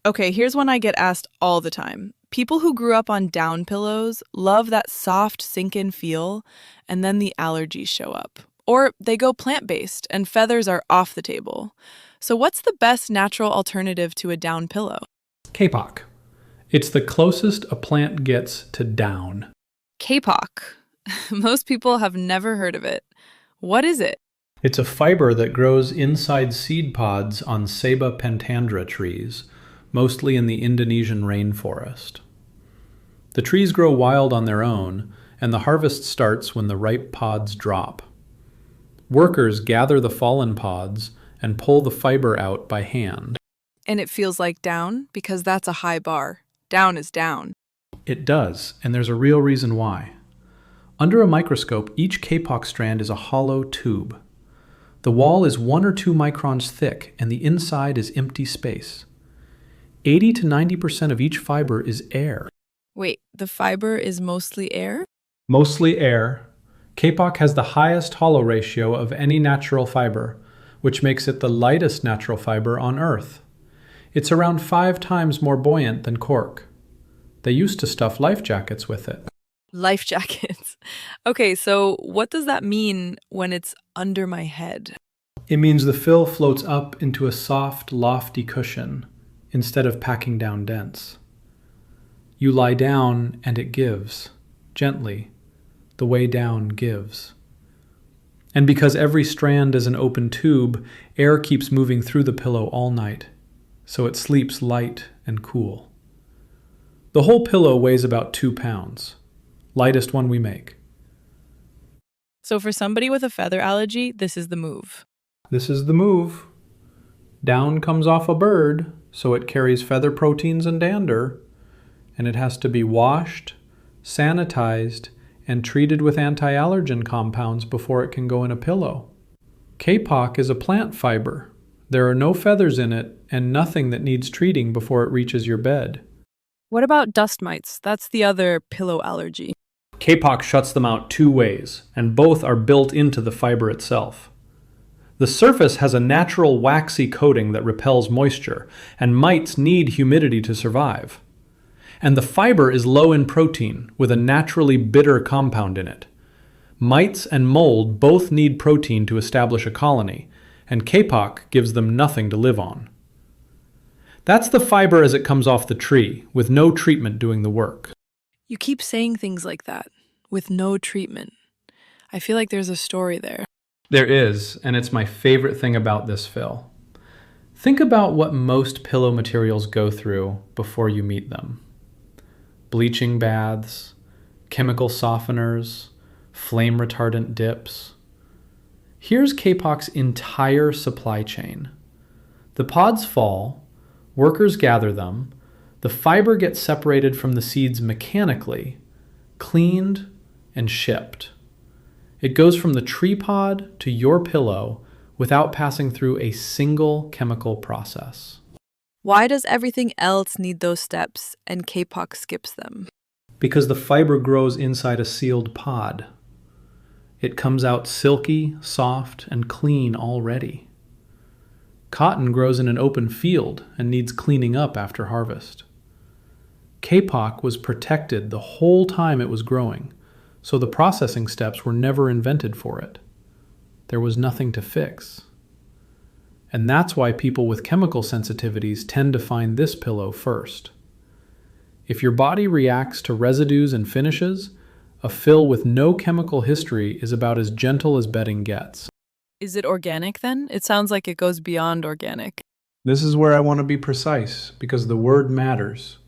Okay, here's one I get asked all the time. People who grew up on down pillows love that soft sink-in feel, and then the allergies show up. Or they go plant-based and feathers are off the table. So what's the best natural alternative to a down pillow? Kapok. It's the closest a plant gets to down. Kapok. Most people have never heard of it. What is it? It's a fiber that grows inside seed pods on Ceiba pentandra trees, mostly in the Indonesian rainforest. The trees grow wild on their own, and the harvest starts when the ripe pods drop. Workers gather the fallen pods and pull the fiber out by hand. And it feels like down because that's a high bar. Down is down. It does, and there's a real reason why. Under a microscope, each kapok strand is a hollow tube. The wall is 1 or 2 microns thick, and the inside is empty space. 80 to 90% of each fiber is air. Wait, the fiber is mostly air? Mostly air. Kapok has the highest hollow ratio of any natural fiber, which makes it the lightest natural fiber on Earth. It's around 5 times more buoyant than cork. They used to stuff life jackets with it. Life jackets. Okay, so what does that mean when it's under my head? It means the fill floats up into a soft, lofty cushion instead of packing down dense. You lie down and it gives, gently. The way down gives. And because every strand is an open tube, air keeps moving through the pillow all night, so it sleeps light and cool. The whole pillow weighs about 2 pounds, lightest one we make. So for somebody with a feather allergy, this is the move. This is the move. Down comes off a bird, so it carries feather proteins and dander, and it has to be washed, sanitized, and treated with anti-allergen compounds before it can go in a pillow. Kapok is a plant fiber. There are no feathers in it and nothing that needs treating before it reaches your bed. What about dust mites? That's the other pillow allergy. Kapok shuts them out 2 ways, and both are built into the fiber itself. The surface has a natural waxy coating that repels moisture, and mites need humidity to survive. And the fiber is low in protein, with a naturally bitter compound in it. Mites and mold both need protein to establish a colony, and kapok gives them nothing to live on. That's the fiber as it comes off the tree, with no treatment doing the work. You keep saying things like that, with no treatment. I feel like there's a story there. There is, and it's my favorite thing about this fill. Think about what most pillow materials go through before you meet them. Bleaching baths, chemical softeners, flame retardant dips. Here's kapok's entire supply chain. The pods fall, workers gather them, the fiber gets separated from the seeds mechanically, cleaned, and shipped. It goes from the tree pod to your pillow without passing through a single chemical process. Why does everything else need those steps and kapok skips them? Because the fiber grows inside a sealed pod. It comes out silky, soft, and clean already. Cotton grows in an open field and needs cleaning up after harvest. Kapok was protected the whole time it was growing, so the processing steps were never invented for it. There was nothing to fix. And that's why people with chemical sensitivities tend to find this pillow first. If your body reacts to residues and finishes, a fill with no chemical history is about as gentle as bedding gets. Is it organic then? It sounds like it goes beyond organic. This is where I want to be precise, because the word matters.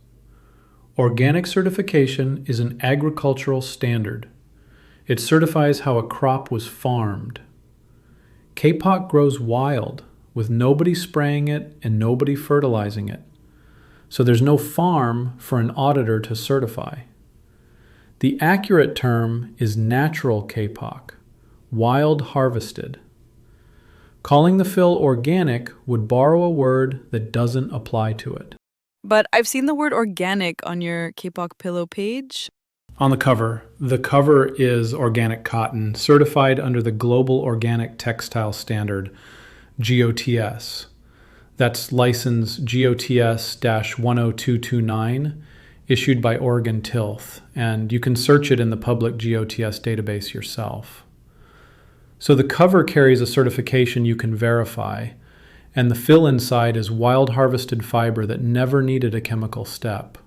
Organic certification is an agricultural standard. It certifies how a crop was farmed. Kapok grows wild, with nobody spraying it and nobody fertilizing it. So there's no farm for an auditor to certify. The accurate term is natural kapok, wild harvested. Calling the fill organic would borrow a word that doesn't apply to it. But I've seen the word organic on your Kapok pillow page. On the cover is organic cotton, certified under the Global Organic Textile Standard, GOTS. That's license GOTS-10229, issued by Oregon Tilth, and you can search it in the public GOTS database yourself. So the cover carries a certification you can verify, and the fill inside is wild harvested fiber that never needed a chemical step.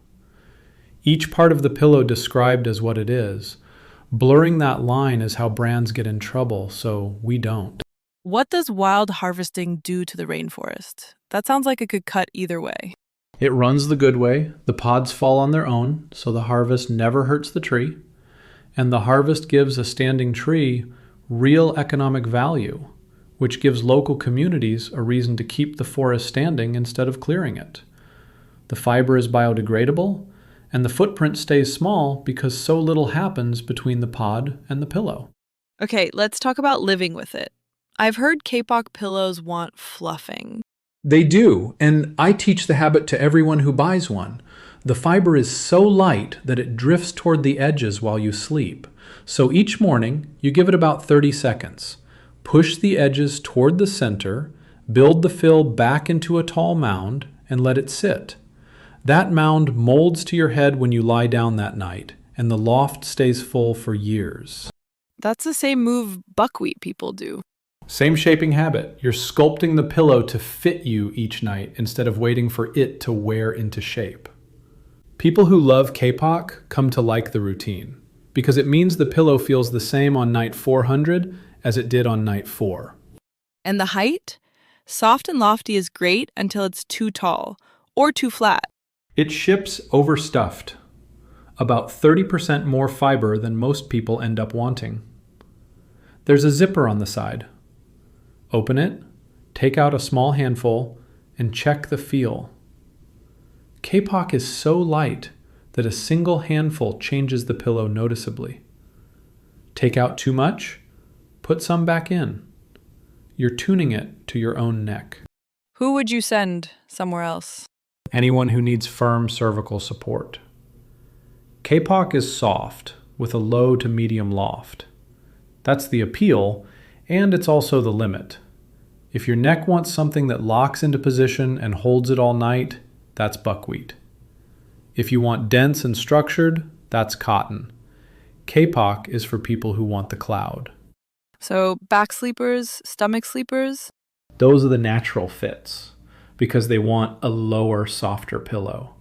Each part of the pillow described as what it is. Blurring that line is how brands get in trouble, so we don't. What does wild harvesting do to the rainforest? That sounds like it could cut either way. It runs the good way. The pods fall on their own, so the harvest never hurts the tree. And the harvest gives a standing tree real economic value, which gives local communities a reason to keep the forest standing instead of clearing it. The fiber is biodegradable, and the footprint stays small because so little happens between the pod and the pillow. Okay, let's talk about living with it. I've heard Kapok pillows want fluffing. They do, and I teach the habit to everyone who buys one. The fiber is so light that it drifts toward the edges while you sleep. So each morning, you give it about 30 seconds. Push the edges toward the center, build the fill back into a tall mound, and let it sit. That mound molds to your head when you lie down that night, and the loft stays full for years. That's the same move buckwheat people do. Same shaping habit. You're sculpting the pillow to fit you each night instead of waiting for it to wear into shape. People who love Kapok come to like the routine because it means the pillow feels the same on night 400 as it did on night 4. And the height? Soft and lofty is great until it's too tall or too flat. It ships overstuffed, about 30% more fiber than most people end up wanting. There's a zipper on the side. Open it, take out a small handful, and check the feel. Kapok is so light that a single handful changes the pillow noticeably. Take out too much, put some back in. You're tuning it to your own neck. Who would you send somewhere else? Anyone who needs firm cervical support. Kapok is soft, with a low to medium loft. That's the appeal, and it's also the limit. If your neck wants something that locks into position and holds it all night, that's buckwheat. If you want dense and structured, that's cotton. Kapok is for people who want the cloud. So back sleepers, stomach sleepers? Those are the natural fits, because they want a lower, softer pillow.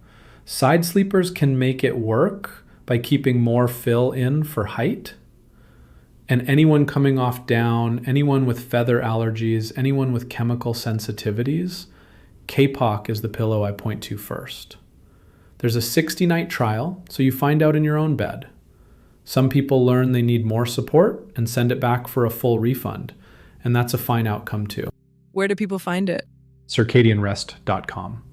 Side sleepers can make it work by keeping more fill in for height. And anyone coming off down, anyone with feather allergies, anyone with chemical sensitivities, Kapok is the pillow I point to first. There's a 60-night trial, so you find out in your own bed. Some people learn they need more support and send it back for a full refund, and that's a fine outcome too. Where do people find it? circadianrest.com.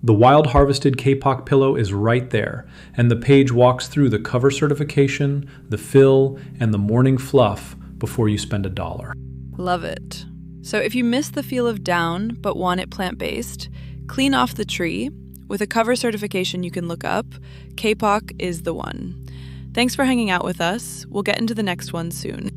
The wild harvested Kapok pillow is right there, and the page walks through the cover certification, the fill, and the morning fluff before you spend $1. Love it. So if you miss the feel of down but want it plant-based, clean off the tree. With a cover certification you can look up, Kapok is the one. Thanks for hanging out with us. We'll get into the next one soon.